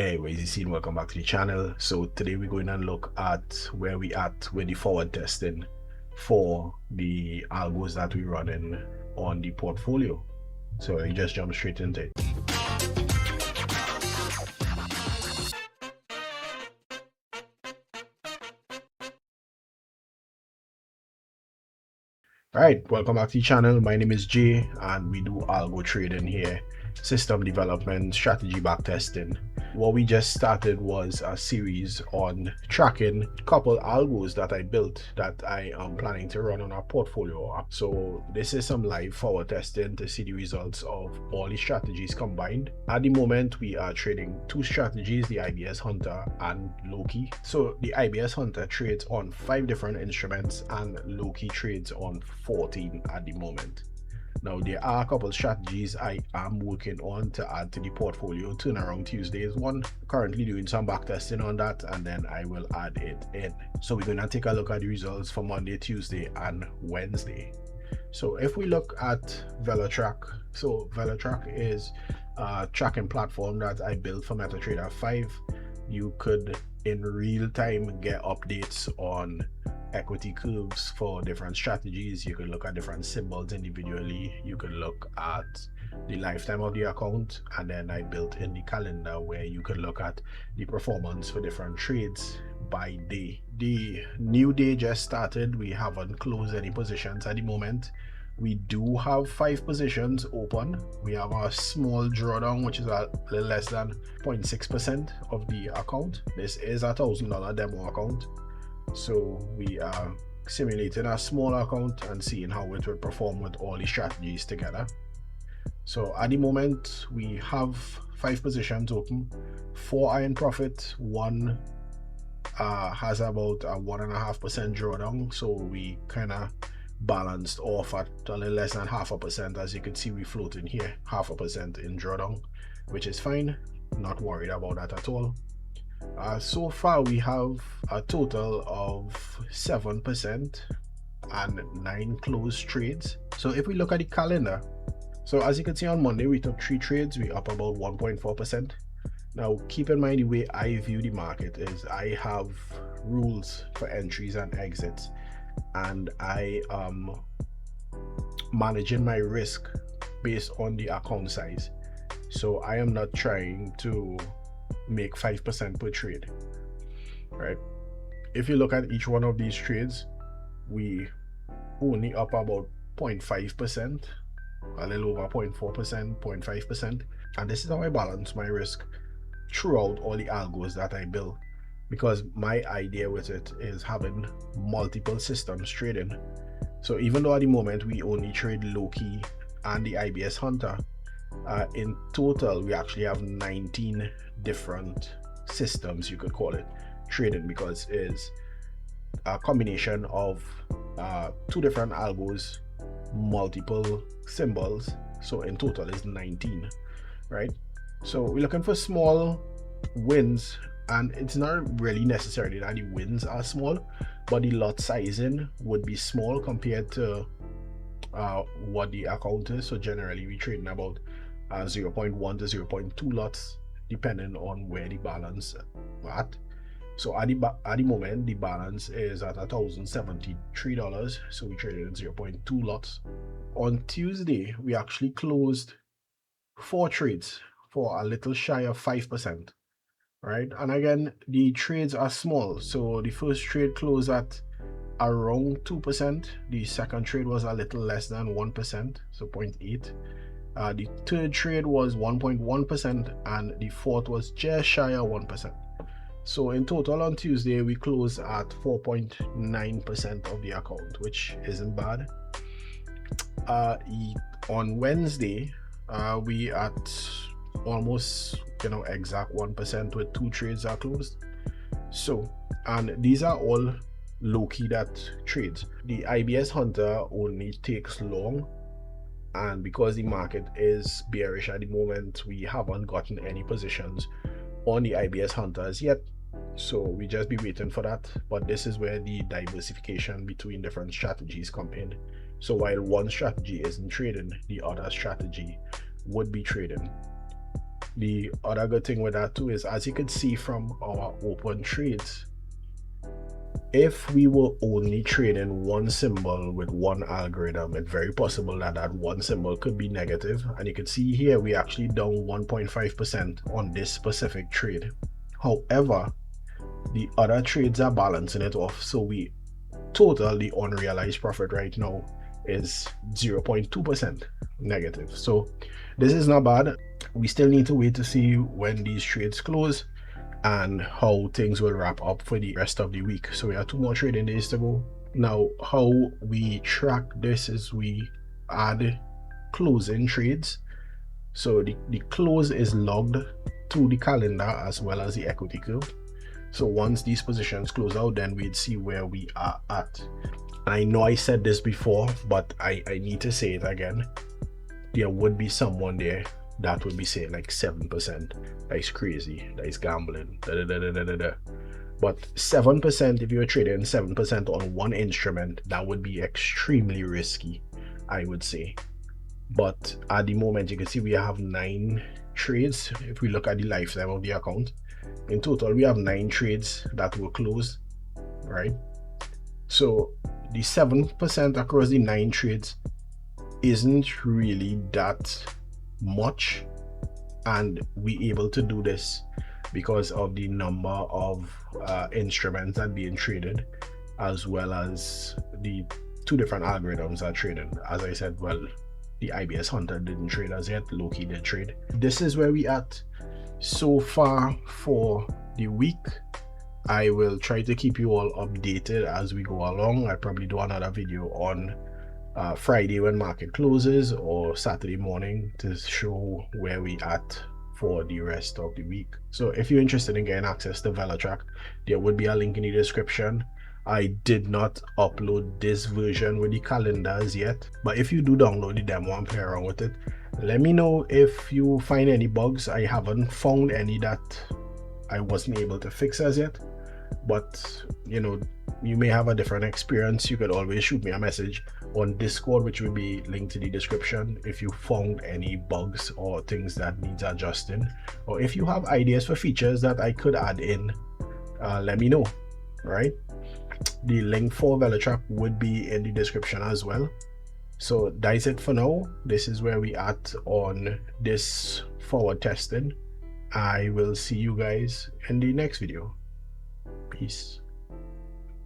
Hey, Wazy, welcome back to the channel. So today we're going to look at where we at with the forward testing for the algos that we're running on the portfolio. So you just jump straight into it. All right, welcome back to the channel. My name is Jay and we do algo trading here, system development, strategy backtesting. What we just started was a series on tracking a couple algos that I built that I am planning to run on our portfolio. So this is some live forward testing to see the results of all the strategies combined. At the moment, we are trading two strategies, the IBS Hunter and Loki. So the IBS Hunter trades on 5 different instruments and Loki trades on 14 at the moment. Now, there are a couple strategies I am working on to add to the portfolio. Turnaround Tuesday is one. Currently doing some backtesting on that, and then I will add it in. So we're going to take a look at the results for Monday, Tuesday, and Wednesday. So if we look at VeloTrack, so VeloTrack is a tracking platform that I built for MetaTrader 5. You could in real time get updates on equity curves for different strategies. You could look at different symbols individually. You could look at the lifetime of the account, and then I built in the calendar where you could look at the performance for different trades by day. The new day just started. We haven't closed any positions at the moment. We do have 5 positions open. We have a small drawdown, which is a little less than 0.6% of the account. This is a $1,000 demo account. So we are simulating a small account and seeing how it will perform with all the strategies together. So at the moment, we have 5 positions open. 4 are in profit. One has about a 1.5% drawdown. So we kind of balanced off at a little less than 0.5%. As you can see, we float in here 0.5% in drawdown, which is fine. Not worried about that at all. So far we have a total of 7% and 9 closed trades. So if we look at the calendar, so as you can see on Monday we took 3 trades, we up about 1.4%. Now keep in mind the way I view the market is I have rules for entries and exits, and I am managing my risk based on the account size. So I am not trying to make 5% per trade, right? If you look at each one of these trades, we only up about 0.5%, a little over 0.4%, 0.5%, and this is how I balance my risk throughout all the algos that I build, because my idea with it is having multiple systems trading. So even though at the moment we only trade Loki and the IBS Hunter, in total we actually have 19 different systems, you could call it, trading, because it's a combination of 2 different algos, multiple symbols. So in total is 19, right? So we're looking for small wins, and it's not really necessarily that the wins are small, but the lot sizing would be small compared to what the account is. So generally we trade in about 0.1 to 0.2 lots depending on where the balance at. So at the moment the balance is at $1,073, so we traded in 0.2 lots. On Tuesday we actually closed 4 trades for a little shy of 5%, right? And again, the trades are small. So the first trade closed at around 2%. The second trade was a little less than 1%, so 0.8. The third trade was 1.1%, and the fourth was just shy of 1%. So in total on Tuesday we closed at 4.9% of the account, which isn't bad. On Wednesday we at almost exact 1% with 2 trades are closed. So, and these are all Loki that trades. The IBS Hunter only takes long, and because the market is bearish at the moment, we haven't gotten any positions on the IBS Hunters yet, so we just be waiting for that. But this is where the diversification between different strategies come in. So while one strategy isn't trading, the other strategy would be trading. The other good thing with that too is, as you could see from our open trades, if we were only trading one symbol with one algorithm, it's very possible that that one symbol could be negative. And you can see here we actually down 1.5% on this specific trade. However, the other trades are balancing it off, so we total the unrealized profit right now is 0.2% negative. So this is not bad. We still need to wait to see when these trades close and how things will wrap up for the rest of the week. So we have 2 more trading days to go. Now, how we track this is we add closing trades. So the close is logged to the calendar as well as the equity curve. So once these positions close out, then we'd see where we are at. And I know I said this before, but I need to say it again. There would be someone there that would be saying like 7%. That is crazy. That is gambling. But 7%, if you're trading 7% on one instrument, that would be extremely risky, I would say. But at the moment, you can see we have 9 trades. If we look at the lifetime of the account, in total, we have 9 trades that will close, right? So the 7% across the 9 trades isn't really that much, and we able to do this because of the number of instruments that being traded, as well as the 2 different algorithms that traded. As I said, well, the IBS Hunter didn't trade as yet, Loki did trade. This is where we at so far for the week. I will try to keep you all updated as we go along. I'll probably do another video on Friday when market closes, or Saturday morning, to show where we at for the rest of the week. So if you're interested in getting access to VeloTrack, there would be a link in the description. I did not upload this version with the calendars yet, but if you do download the demo and play around with it, let me know if you find any bugs. I haven't found any that I wasn't able to fix as yet, but you know, you may have a different experience. You could always shoot me a message on Discord, which will be linked to the description, if you found any bugs or things that needs adjusting, or if you have ideas for features that I could add in, let me know. Right, the link for VeloTrack would be in the description as well. So that's it for now. This is where we at on this forward testing. I will see you guys in the next video. Peace.